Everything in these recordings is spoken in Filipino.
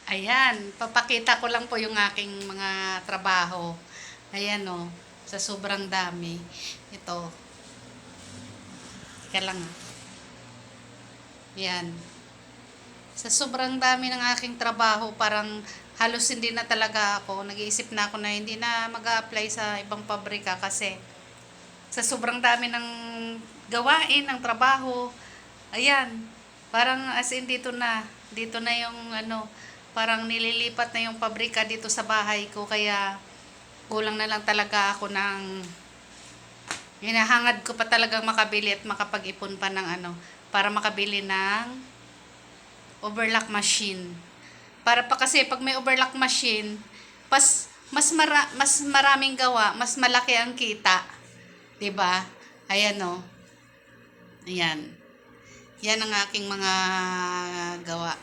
Ayan, papakita ko lang po yung aking mga trabaho. Ayan o, sa sobrang dami. Ito, teka lang ah. Ayan. Sa sobrang dami ng aking trabaho, parang halos hindi na talaga ako. Nag-iisip na ako na hindi na mag-a-apply sa ibang pabrika kasi sa sobrang dami ng gawain, ng trabaho. Ayan, parang as in dito na yung ano, parang nililipat na yung pabrika dito sa bahay ko kaya kulang na lang talaga ako ng hinahangad ko pa talagang makabili at makapag-ipon pa ng ano para makabili ng overlock machine. Para pa kasi pag may overlock machine, mas maraming gawa, mas malaki ang kita, 'di ba? Ayan oh. Ayan. Yan ang aking mga gawa.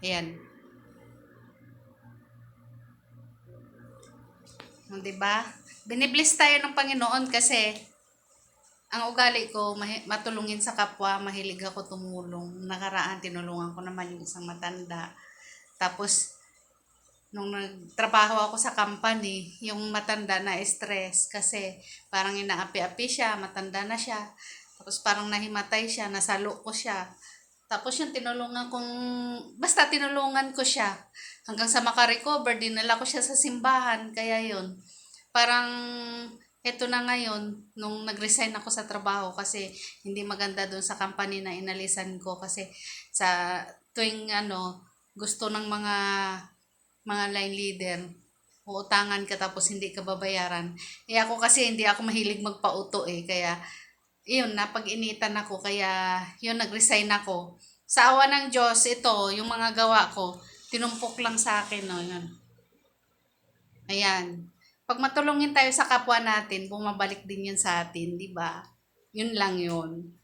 Ayan. 'Di ba? Binibless tayo ng Panginoon kasi ang ugali ko matulungin sa kapwa, mahilig ako tumulong. Nakaraan tinulungan ko naman yung isang matanda. Tapos nung nagtrabaho ako sa company, yung matanda na stress kasi parang inaapi-api siya, matanda na siya. Tapos parang nahimatay siya, nasalo ko siya. Tapos yung basta tinulungan ko siya. Hanggang sa makarecover, dinala ko siya sa simbahan. Kaya yun, parang eto na ngayon, nung nag-resign ako sa trabaho kasi hindi maganda doon sa company na inalisan ko kasi sa tuwing gusto ng mga line leader, uutangan ka tapos hindi ka babayaran. Eh ako kasi hindi ako mahilig magpauto kaya iyon, napag-initan ako, kaya yun, nag-resign ako. Sa awa ng Diyos, ito, yung mga gawa ko, tinumpok lang sa akin, no, yun. Ayan. Pag matulungin tayo sa kapwa natin, bumabalik din yun sa atin, di ba? Yun lang yun.